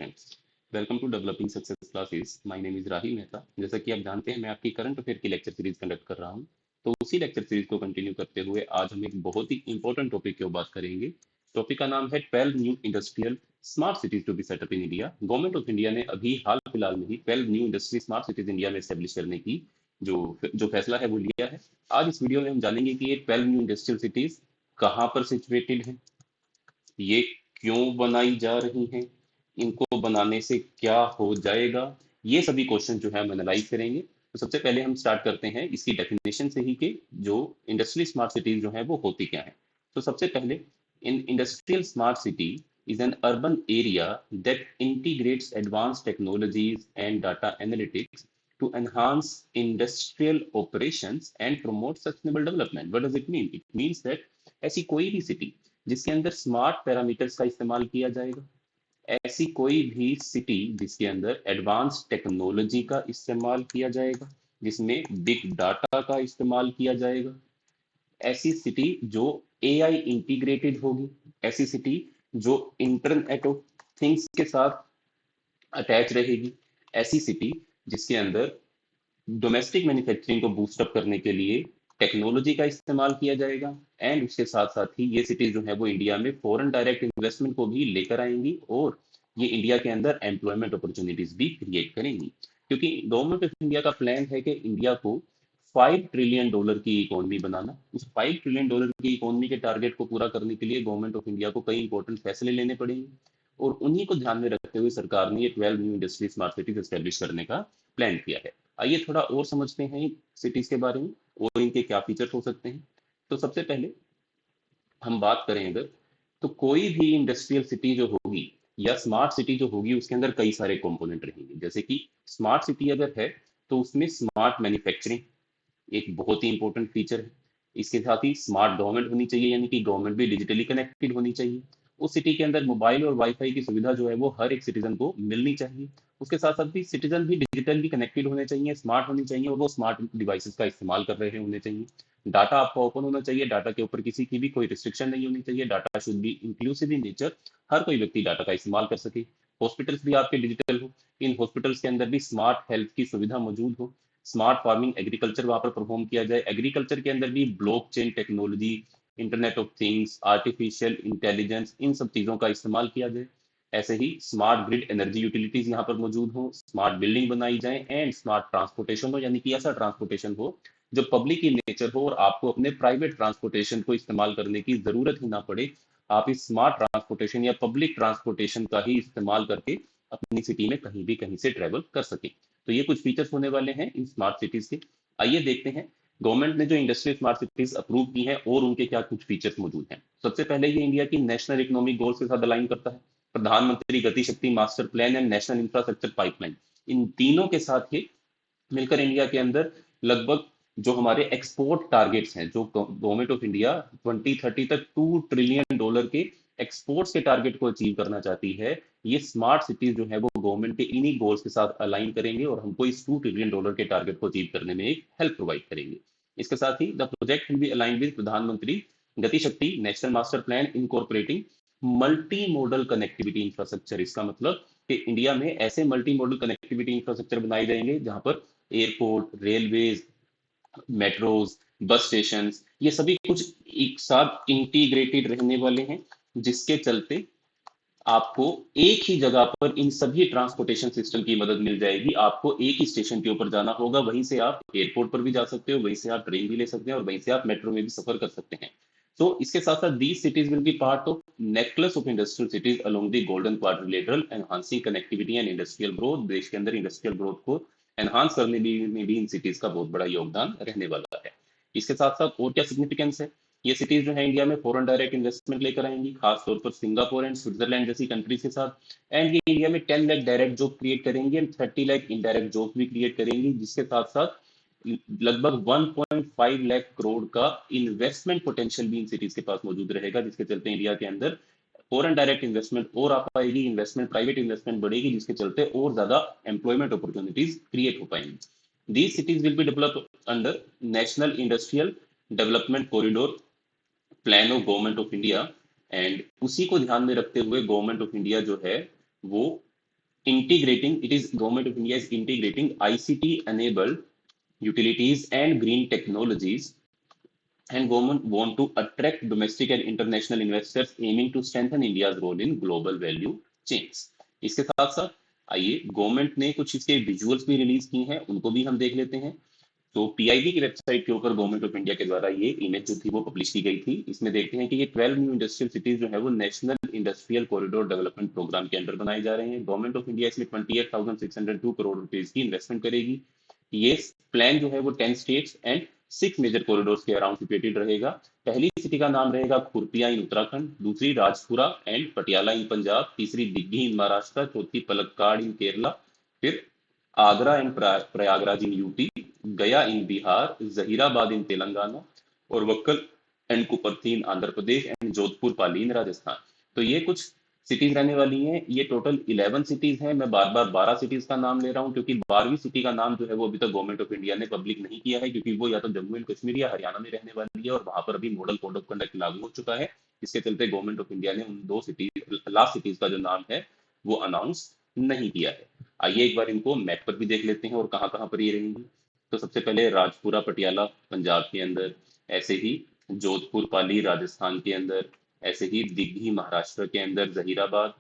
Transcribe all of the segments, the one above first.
Friends, welcome to developing success classes. My name is Rahil Mehta. जैसा कि आप जानते हैं, मैं आपकी करंट अफेयर की लेक्चर सीरीज कंडक्ट कर रहा हूं। तो उसी लेक्चर सीरीज को कंटिन्यू करते हुए आज हम एक बहुत ही इंपॉर्टेंट टॉपिक की बात करेंगे। टॉपिक का नाम है 12 new industrial smart cities to be set up in India. Government of India ने अभी हाल फिलहाल में ही 12 new industry smart cities India में एस्टेब्लिश करने की जो जो फैसला है वो लिया है। आज इस वीडियो में हम जानेंगे कि ये 12 न्यू इंडस्ट्रियल सिटीज कहाँ पर सिचुएटेड है, ये क्यों बनाई जा रही हैं, इनको बनाने से क्या हो जाएगा। ये सभी क्वेश्चन जो है हम एनालाइज करेंगे। तो सबसे पहले हम स्टार्ट करते हैं इसकी डेफिनेशन से ही कि जो इंडस्ट्रियल स्मार्ट सिटीज जो है वो होती क्या है। तो सबसे पहले, in industrial smart city is an urban area that integrates advanced technologies and data analytics to enhance industrial operations and promote sustainable development. What does it mean? It means that ऐसी कोई भी सिटी जिसके अंदर smart parameters का इस्तेमाल किया जाएगा, ऐसी कोई भी सिटी जिसके अंदर एडवांस टेक्नोलॉजी का इस्तेमाल किया जाएगा, जिसमें बिग डाटा का इस्तेमाल किया जाएगा, ऐसी सिटी जो एआई इंटीग्रेटेड होगी, ऐसी सिटी जो इंटरनेट ऑफ थिंग्स के साथ अटैच रहेगी, ऐसी सिटी जिसके अंदर डोमेस्टिक मैन्युफैक्चरिंग को बूस्ट अप करने के लिए टेक्नोलॉजी का इस्तेमाल किया जाएगा। एंड उसके साथ साथ ही ये सिटीज जो है वो इंडिया में फॉरेन डायरेक्ट इन्वेस्टमेंट को भी लेकर आएंगी और ये इंडिया के अंदर एम्प्लॉयमेंट अपॉर्चुनिटीज भी क्रिएट करेंगी। क्योंकि गवर्नमेंट ऑफ इंडिया का प्लान है कि इंडिया को $5 ट्रिलियन की इकोनॉमी बनाना। उस $5 ट्रिलियन की इकोनॉमी के टारगेट को पूरा करने के लिए गवर्नमेंट ऑफ इंडिया को कई इंपॉर्टेंट फैसले लेने पड़ेंगे और उन्हीं को ध्यान में रखते हुए सरकार ने ये 12 new industry smart cities establish करने का प्लान किया है। आइए थोड़ा और समझते हैं सिटीज के बारे में और इनके क्या फीचर्स हो सकते हैं। तो सबसे पहले हम बात करें अगर, तो कोई भी इंडस्ट्रियल सिटी जो होगी या स्मार्ट सिटी जो होगी उसके अंदर कई सारे कंपोनेंट रहेंगे। जैसे कि स्मार्ट सिटी अगर है तो उसमें स्मार्ट मैन्युफैक्चरिंग एक बहुत ही इंपॉर्टेंट फीचर है। इसके साथ ही स्मार्ट गवर्नमेंट होनी चाहिए, यानी कि गवर्नमेंट भी डिजिटली कनेक्टेड होनी चाहिए। उस सिटी के अंदर मोबाइल और वाईफाई की सुविधा जो है वो हर एक सिटीजन को मिलनी चाहिए। उसके साथ साथ भी सिटीजन भी डिजिटली कनेक्टेड होने चाहिए, स्मार्ट होनी चाहिए और वो स्मार्ट डिवाइसेस का इस्तेमाल कर रहे होने चाहिए। डाटा आपका ओपन होना चाहिए, डाटा के ऊपर किसी की भी कोई रिस्ट्रिक्शन नहीं होनी चाहिए। Data should be inclusive in nature, हर कोई व्यक्ति डाटा का इस्तेमाल कर सके। हॉस्पिटल्स भी आपके डिजिटल हो, इन हॉस्पिटल्स के अंदर भी स्मार्ट हेल्थ की सुविधा मौजूद हो। स्मार्ट फार्मिंग एग्रीकल्चर वहां पर परफॉर्म किया जाए, एग्रीकल्चर के अंदर भी blockchain technology, internet of things, artificial intelligence, इन सब चीजों का इस्तेमाल किया जाए। ऐसे ही स्मार्ट ग्रिड एनर्जी यूटिलिटीज यहाँ पर मौजूद हो, स्मार्ट बिल्डिंग बनाई जाए एंड स्मार्ट ट्रांसपोर्टेशन हो, यानी कि ऐसा ट्रांसपोर्टेशन हो जो पब्लिक इन नेचर हो और आपको अपने प्राइवेट ट्रांसपोर्टेशन को इस्तेमाल करने की जरूरत ही ना पड़े। आप इस स्मार्ट ट्रांसपोर्टेशन या पब्लिक ट्रांसपोर्टेशन का ही इस्तेमाल करके अपनी सिटी में कहीं भी कहीं से ट्रेवल कर सके। तो ये कुछ फीचर्स होने वाले हैं इन स्मार्ट सिटीज के। आइए देखते हैं गवर्नमेंट ने जो इंडस्ट्रियल स्मार्ट सिटीज अप्रूव की हैं और उनके क्या कुछ फीचर्स मौजूद हैं। सबसे पहले ये इंडिया की नेशनल इकोनॉमिक गोल्स के साथ अलाइन करता है। प्रधानमंत्री Gati Shakti master plan and national infrastructure pipeline, इन तीनों के साथ ही मिलकर इंडिया के अंदर लगभग जो हमारे एक्सपोर्ट टारगेट्स हैं, जो गवर्नमेंट ऑफ इंडिया 2030 तक $2 ट्रिलियन के एक्सपोर्ट्स के टारगेट को अचीव करना चाहती है, ये स्मार्ट सिटीज जो है वो गवर्नमेंट के इन्हीं गोल्स के साथ अलाइन करेंगे और हमको इस $2 ट्रिलियन के टारगेट को अचीव करने में एक हेल्प प्रोवाइड करेंगे। इसके साथ ही the project will be align with प्रधानमंत्री Gati Shakti national master plan incorporating multi modal connectivity infrastructure. इसका मतलब कि इंडिया में ऐसे मल्टी मॉडल कनेक्टिविटी इंफ्रास्ट्रक्चर बनाए जाएंगे जहां पर airport, railways, metros, bus station, ये सभी कुछ एक साथ इंटीग्रेटेड रहने वाले हैं, जिसके चलते आपको एक ही जगह पर इन सभी ट्रांसपोर्टेशन सिस्टम की मदद मिल जाएगी। आपको एक ही स्टेशन के ऊपर जाना होगा, वहीं से आप एयरपोर्ट पर भी जा सकते हो, वहीं से आप ट्रेन भी ले सकते हैं और वहीं से आप मेट्रो में भी सफर कर सकते हैं। तो इसके साथ साथ these cities will be part of necklace of industrial cities along the golden quadrilateral, enhancing connectivity and industrial growth. देश के अंदर इंडस्ट्रियल ग्रोथ को एनहांस करने में भी इन सिटीज का बहुत बड़ा योगदान रहने वाला है। इसके साथ साथ और क्या सिग्निफिकेंस है, ये सिटीज जो है इंडिया में फॉरेन डायरेक्ट इन्वेस्टमेंट लेकर आएंगी, खासतौर पर सिंगापुर एंड स्विट्जरलैंड जैसी कंट्रीज के साथ। एंड ये इंडिया में 10 लाख डायरेक्ट जॉब क्रिएट करेंगी एंड 30 लाख इनडायरेक्ट जॉब भी क्रिएट करेंगी, जिसके साथ साथ लगभग 1.5 लाख करोड़ का इन्वेस्टमेंट पोटेंशियल भी इन सिटीज के पास मौजूद रहेगा, जिसके चलते इंडिया के अंदर फॉरेन डायरेक्ट इन्वेस्टमेंट और आ पाएगी, इन्वेस्टमेंट प्राइवेट इन्वेस्टमेंट बढ़ेगी, जिसके चलते और ज्यादा एम्प्लॉयमेंट अपॉर्चुनिटीज क्रिएट हो पाएंगी। These cities will be developed under National Industrial Development Corridor plan of government of India. And उसी को ध्यान में रखते हुए गवर्नमेंट ऑफ इंडिया जो है वो integrating, it is Government of India is integrating ICT enabled utilities and green technologies, and government want to attract domestic and international investors aiming to strengthen India's role in global value chains. इसके साथ साथ आइए government ने कुछ इसके visuals भी release की हैं, उनको भी हम देख लेते हैं। तो पीआईबी की वेबसाइट के ऊपर गवर्नमेंट ऑफ इंडिया के द्वारा ये इमेज जो थी वो पब्लिश की गई थी। इसमें देखते हैं कि ये 12 न्यू इंडस्ट्रियल सिटीज जो है वो national industrial corridor development programme के अंडर बनाए जा रहे हैं। गवर्नमेंट ऑफ इंडिया इसमें 28,602 करोड़ रुपीज की इन्वेस्टमेंट करेगी। ये प्लान जो है वो 10 स्टेट्स एंड 6 मेजर कॉरिडोर्स के अराउंड सिचुएटेड रहेगा। पहली सिटी का नाम रहेगा खुरपिया इन उत्तराखंड, दूसरी राजपुरा एंड पटियाला इन पंजाब, तीसरी दिग्घी इन महाराष्ट्र, चौथी पलक्काड इन केरला, फिर Agra and Prayagraj in UP, Gaya in Bihar, Zaheerabad in Telangana, और Vakkal and Kuparthi in Andhra Pradesh, and Jodhpur Pali in Rajasthan. तो ये कुछ सिटीज रहने वाली हैं। ये टोटल 11 सिटीज हैं। मैं बार बार 12 सिटीज का नाम ले रहा हूं क्योंकि 12वीं सिटी का नाम जो है वो अभी तक गवर्नमेंट ऑफ इंडिया ने पब्लिक नहीं किया है, क्योंकि वो या तो जम्मू एंड कश्मीर या हरियाणा में रहने वाली है और वहां पर अभी मॉडल कोड ऑफ कंडक्ट लागू हो चुका है। इसके चलते गवर्नमेंट ऑफ इंडिया ने उन दो सिटीज, लास्ट सिटीज का जो नाम है वो अनाउंस नहीं किया है। आइए एक बार इनको मैप पर भी देख लेते हैं और कहाँ कहाँ पर ये रहेंगी। तो सबसे पहले राजपुरा पटियाला पंजाब के अंदर, ऐसे ही जोधपुर पाली राजस्थान के अंदर, ऐसे ही दिग्घी महाराष्ट्र के अंदर, जहीराबाद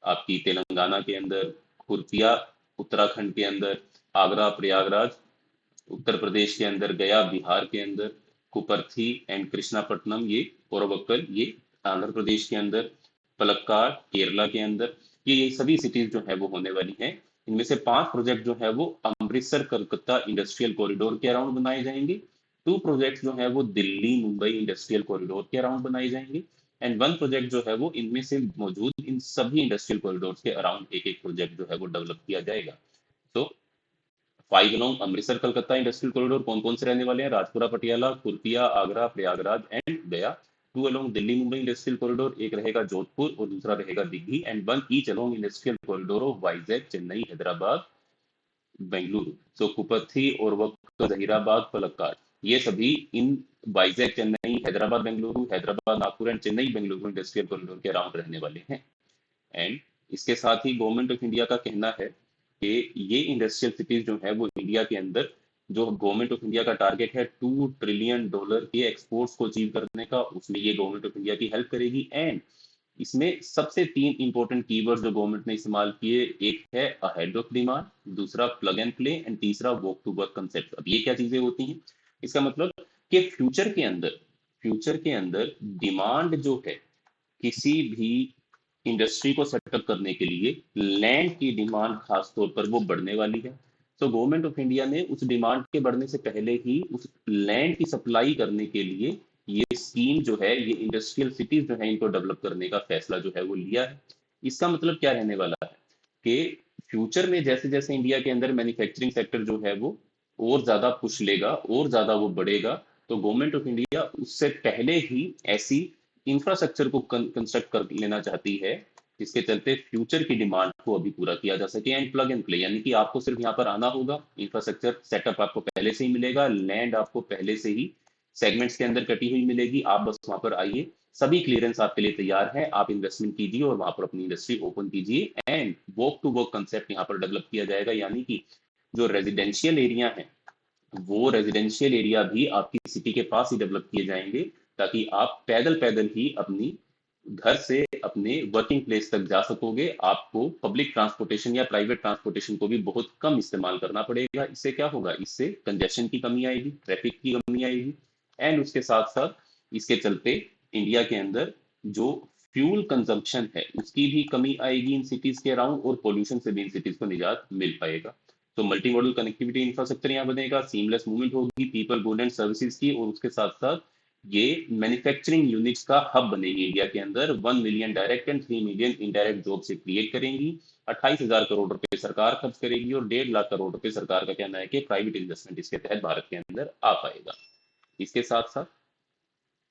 आपकी तेलंगाना के अंदर, खुर्तिया उत्तराखंड के अंदर, आगरा प्रयागराज उत्तर प्रदेश के अंदर, गया बिहार के अंदर, कुपर्थी एंड कृष्णापट्टनम ये ओरोवक्कल ये आंध्र प्रदेश के अंदर, पलक्काड केरला के अंदर, ये सभी सिटीज जो है वो होने वाली हैं। इनमें से 5 प्रोजेक्ट जो है वो अमृतसर कलकत्ता इंडस्ट्रियल कॉरिडोर के अराउंड बनाए जाएंगे। 2 प्रोजेक्ट जो है वो दिल्ली मुंबई इंडस्ट्रियल कॉरिडोर के अराउंड बनाए जाएंगे, एंड 1 प्रोजेक्ट जो है वो इनमें से मौजूद इन सभी इंडस्ट्रियल कॉरिडोर के अराउंड एक एक प्रोजेक्ट जो है वो डेवलप किया जाएगा। तो 5 along Amritsar Calcutta industrial corridor कौन कौन से रहने वाले हैं? Rajpura Patiala, Khurtia, Agra Prayagraj and Gaya. 2 along Delhi Mumbai industrial corridor, एक रहेगा जोधपुर और दूसरा रहेगा Delhi, and 1 each along industrial corridor of Vizag Chennai Hyderabad Bengaluru. तो कुपथी और वक्त जहीराबाद पलक्काड ये सभी इन Vizag Chennai Hyderabad Bengaluru, Hyderabad Nagpur and Chennai Bengaluru industrial corridor के अराउंड रहने वाले हैं। एंड इसके साथ ही गवर्नमेंट ऑफ इंडिया का कहना है कि ये इंडस्ट्रियल सिटीज जो है वो इंडिया के अंदर जो गवर्नमेंट ऑफ इंडिया का टारगेट है $2 ट्रिलियन के एक्सपोर्ट्स को अचीव करने का, उसमें ये गवर्नमेंट ऑफ इंडिया की हेल्प करेगी। एंड इसमें सबसे 3 इंपॉर्टेंट कीवर्ड जो गवर्नमेंट ने इस्तेमाल किए, एक है अहेड ऑफ डिमांड, दूसरा प्लग एंड प्ले, एंड तीसरा वर्क टू वर्क कंसेप्ट। अब ये क्या चीजें होती हैं? इसका मतलब कि फ्यूचर के अंदर डिमांड जो है किसी भी इंडस्ट्री को सेटअप करने के लिए, लैंड की डिमांड खास तौर पर वो बढ़ने वाली है। तो गवर्नमेंट ऑफ इंडिया ने उस डिमांड के बढ़ने से पहले ही उस लैंड की सप्लाई करने के लिए ये स्कीम जो है, ये इंडस्ट्रियल सिटीज जो है इनको डेवलप करने का फैसला जो है वो लिया है। इसका मतलब क्या रहने वाला है कि फ्यूचर में जैसे जैसे इंडिया के अंदर मैन्युफैक्चरिंग सेक्टर जो है वो और ज्यादा पुश लेगा और ज्यादा वो बढ़ेगा, तो गवर्नमेंट ऑफ इंडिया उससे पहले ही ऐसी इंफ्रास्ट्रक्चर को कंस्ट्रक्ट कर लेना चाहती है जिसके चलते फ्यूचर की डिमांड को अभी पूरा किया जा सके। एंड प्लग एंड प्ले यानी कि आपको सिर्फ यहाँ पर आना होगा, इंफ्रास्ट्रक्चर सेटअप आपको पहले से ही मिलेगा, लैंड आपको पहले से ही सेगमेंट्स के अंदर कटी हुई मिलेगी, आप बस वहां पर आइए, सभी क्लियरेंस आपके लिए तैयार है, आप इन्वेस्टमेंट कीजिए और वहां पर अपनी इंडस्ट्री ओपन कीजिए। And work to work concept यहाँ पर डेवलप किया जाएगा, यानी कि जो रेजिडेंशियल एरिया है वो रेजिडेंशियल एरिया भी आपकी सिटी के पास ही डेवलप किए जाएंगे, ताकि आप पैदल पैदल ही अपनी घर से अपने वर्किंग प्लेस तक जा सकोगे। आपको पब्लिक ट्रांसपोर्टेशन या प्राइवेट ट्रांसपोर्टेशन को भी बहुत कम इस्तेमाल करना पड़ेगा। इससे क्या होगा? इससे कंजेशन की कमी आएगी, ट्रैफिक की कमी आएगी, एंड उसके साथ साथ इसके चलते इंडिया के अंदर जो फ्यूल कंजम्पशन है उसकी भी कमी आएगी इन सिटीज के अराउंड, और पोल्यूशन से भी इन सिटीज को निजात मिल पाएगा। तो मल्टी मॉडल कनेक्टिविटी इंफ्रास्ट्रक्चर यहाँ बनेगा, सीमलेस मूवमेंट होगी पीपल गुड एंड सर्विसेज की, और उसके साथ साथ ये मैन्युफैक्चरिंग यूनिट्स का हब बनेगी इंडिया के अंदर। 1 million direct and 3 million indirect job से क्रिएट करेंगी। 28,000 करोड़ रुपए सरकार खर्च करेगी और 1.5 लाख करोड़ रुपए सरकार का कहना है कि प्राइवेट इन्वेस्टमेंट इसके तहत भारत के अंदर आ पाएगा। इसके साथ साथ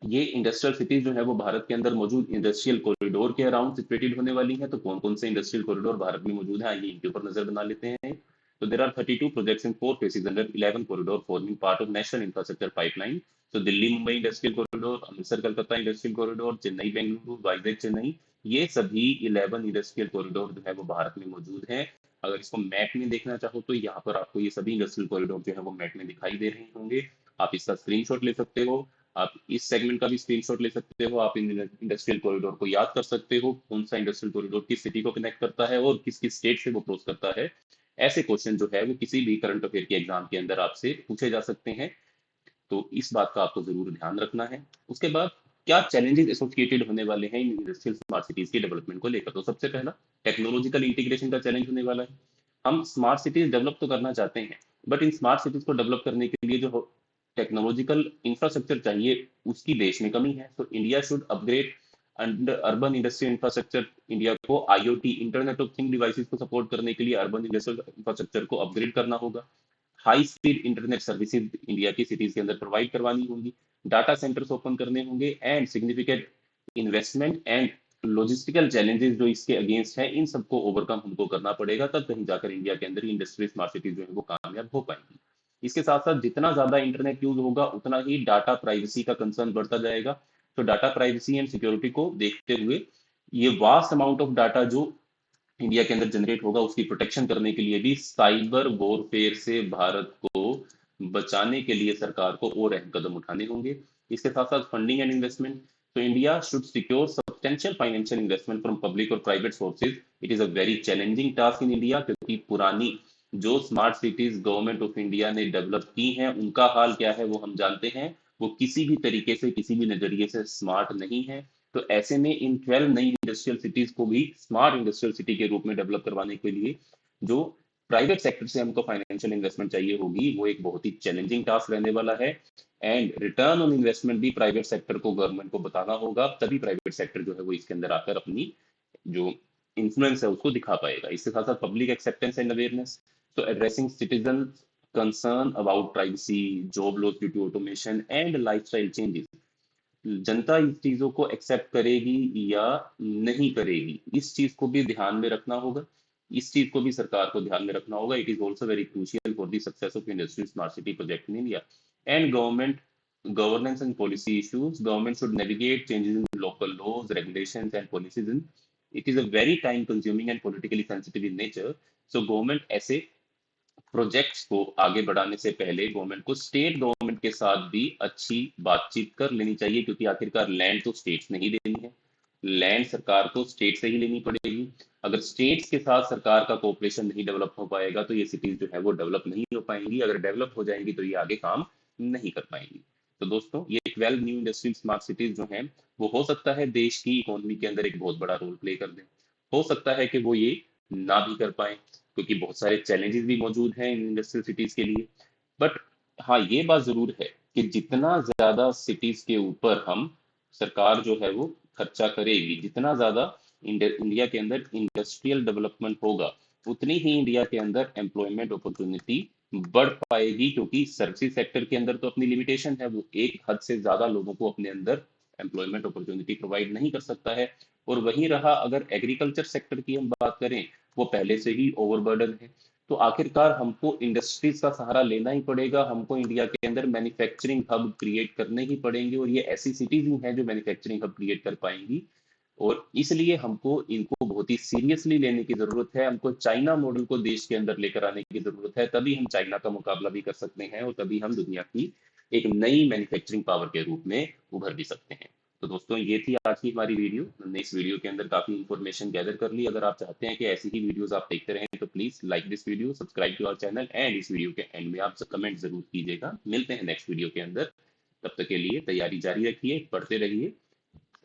ये इंडस्ट्रियल सिटीज जो है वो भारत के अंदर मौजूद इंडस्ट्रियल कॉरिडोर के अराउंड सिचुएटेड होने वाली है। तो कौन कौन से इंडस्ट्रियल कॉरिडोर भारत में मौजूद है, आइए इनके ऊपर नजर बना लेते हैं। तो there are 32 projects in 4 phases under 11 corridor forming part of national infrastructure pipeline. तो Delhi Mumbai industrial corridor, Amritsar Calcutta industrial corridor, Chennai Bengaluru, Vizag Chennai, ये सभी 11 इंडस्ट्रियल कॉरिडोर जो है वो भारत में मौजूद हैं। अगर इसको मैप में देखना चाहो तो यहाँ पर आपको ये सभी इंडस्ट्रियल कॉरिडोर जो है वो मैप में दिखाई दे रहे होंगे। आप इसका स्क्रीनशॉट ले सकते हो। आप इस सेगमेंट का भी स्क्रीनशॉट ले सकते हो। आप इन इंडस्ट्रियल कॉरिडोर को याद कर सकते हो, कौन सा इंडस्ट्रियल कॉरिडोर किस सिटी को कनेक्ट करता है और किस किस स्टेट से वो क्रॉस करता है। ऐसे क्वेश्चन जो है वो किसी भी करंट अफेयर के एग्जाम के अंदर आपसे पूछे जा सकते हैं। तो इस बात का आपको जरूर ध्यान रखना है। उसके बाद क्या चैलेंजेस एसोसिएटेड होने वाले हैं इन इंडस्ट्रियल स्मार्ट सिटीज के डेवलपमेंट को लेकर। तो सबसे पहला टेक्नोलॉजिकल इंटीग्रेशन का चैलेंज होने वाला है। हम स्मार्ट सिटीज डेवलप तो करना चाहते हैं, बट इन स्मार्ट सिटीज को डेवलप करने के लिए जो टेक्नोलॉजिकल इंफ्रास्ट्रक्चर चाहिए उसकी देश में कमी है। तो India should upgrade under urban industrial infrastructure. India को IoT internet of thing devices को सपोर्ट करने के लिए अर्बन इंडस्ट्रियल इंफ्रास्ट्रक्चर को अपग्रेड करना होगा। High speed internet services India की सिटीज के अंदर प्रोवाइड करवानी होंगी। डाटा सेंटर्स ओपन करने होंगे and significant investment and logistical challenges जो इसके अगेंस्ट है इन सबको ओवरकम हमको करना पड़ेगा, तब कहीं जाकर इंडिया के अंदर इंडस्ट्री स्मार्ट सिटी जो है वो कामयाब हो पाएंगी। इसके साथ साथ जितना ज्यादा इंटरनेट यूज होगा उतना ही डाटा प्राइवेसी का कंसर्न बढ़ता जाएगा। तो डाटा प्राइवेसी एंड सिक्योरिटी को देखते हुए ये वास्ट अमाउंट ऑफ डाटा जो इंडिया के अंदर जनरेट होगा उसकी प्रोटेक्शन करने के लिए भी साइबर वॉरफेयर से भारत को बचाने के लिए सरकार को और अहम कदम उठाने होंगे। इसके साथ साथ फंडिंग एंड इन्वेस्टमेंट। तो India should secure substantial financial investment from public और private sources. It is a very challenging task in India, क्योंकि पुरानी जो smart cities government of India ने डेवलप की हैं उनका हाल क्या है वो हम जानते हैं। वो किसी भी तरीके से किसी भी नजरिए से स्मार्ट नहीं है। तो ऐसे में इन 12 नई इंडस्ट्रियल सिटीज को भी स्मार्ट इंडस्ट्रियल सिटी के रूप में डेवलप करवाने के लिए जो प्राइवेट सेक्टर से हमको फाइनेंशियल इन्वेस्टमेंट चाहिए होगी वो एक बहुत ही चैलेंजिंग टास्क रहने वाला है। एंड रिटर्न ऑन इन्वेस्टमेंट भी प्राइवेट सेक्टर को गवर्नमेंट को बताना होगा, तभी प्राइवेट सेक्टर जो है वो इसके अंदर आकर अपनी जो इन्फ्लुएंस है उसको दिखा पाएगा। इसके साथ साथ पब्लिक एक्सेप्टेंस एंड अवेयरनेस। तो addressing citizen concern about privacy, job loss due to automation and lifestyle changes. जनता इस चीजों को एक्सेप्ट करेगी या नहीं करेगी, इस चीज को भी ध्यान में रखना होगा। इस चीज को भी सरकार को ध्यान में रखना होगा। It is also very crucial for the success of industry smart city project in India. And government governance and policy issues. Government should navigate changes in local laws, regulations, and policies. It is a very time consuming and politically sensitive in nature. So government ऐसे projects को आगे बढ़ाने से पहले government को state government के साथ भी अच्छी बातचीत कर लेनी चाहिए, क्योंकि आखिरकार लैंड तो स्टेट्स ने ही देनी है। लैंड सरकार को स्टेट से ही लेनी पड़ेगी। अगर स्टेट्स के साथ सरकार का कोऑपरेशन नहीं डेवलप हो पाएगा तो ये सिटीज जो है वो डेवलप नहीं हो पाएंगी। अगर डेवलप हो जाएंगी तो ये आगे काम नहीं कर पाएंगी। तो दोस्तों ये 12 न्यू इंडस्ट्रियल स्मार्ट सिटीज जो हैं वो हो सकता है देश की इकोनॉमी के अंदर एक बहुत बड़ा रोल प्ले कर दें। हो सकता है कि वो ये ना भी कर पाए, क्योंकि बहुत सारे चैलेंजेस भी मौजूद हैं इन इंडस्ट्रियल सिटीज के लिए। बट हाँ ये बात जरूर है कि जितना ज्यादा सिटीज के ऊपर हम सरकार जो है वो खर्चा करेगी, जितना ज्यादा इंडिया के अंदर इंडस्ट्रियल डेवलपमेंट होगा उतनी ही इंडिया के अंदर एम्प्लॉयमेंट अपॉर्चुनिटी बढ़ पाएगी। क्योंकि सर्विस सेक्टर के अंदर तो अपनी लिमिटेशन है, वो एक हद से ज्यादा लोगों को अपने अंदर एम्प्लॉयमेंट अपॉर्चुनिटी प्रोवाइड नहीं कर सकता है। और वहीं रहा अगर एग्रीकल्चर सेक्टर की हम बात करें, वो पहले से ही ओवरबर्डन है। तो आखिरकार हमको इंडस्ट्रीज का सहारा लेना ही पड़ेगा। हमको इंडिया के अंदर मैन्युफैक्चरिंग हब क्रिएट करने ही पड़ेंगे, और ये ऐसी सिटीज ही हैं जो मैन्युफैक्चरिंग हब क्रिएट कर पाएंगी। और इसलिए हमको इनको बहुत ही सीरियसली लेने की जरूरत है। हमको चाइना मॉडल को देश के अंदर लेकर आने की जरूरत है, तभी हम चाइना का मुकाबला भी कर सकते हैं और तभी हम दुनिया की एक नई मैन्युफैक्चरिंग पावर के रूप में उभर भी सकते हैं। तो दोस्तों ये थी आज की हमारी वीडियो। हमने इस वीडियो के अंदर काफी इंफॉर्मेशन गैदर कर ली। अगर आप चाहते हैं कि ऐसी ही वीडियोस आप देखते रहें तो please like this video, subscribe to our channel and इस वीडियो के एंड में आप कमेंट जरूर कीजिएगा। मिलते हैं नेक्स्ट वीडियो के अंदर। तब तक के लिए तैयारी जारी रखिए, पढ़ते रहिए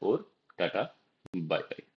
और टाटा बाय बाय।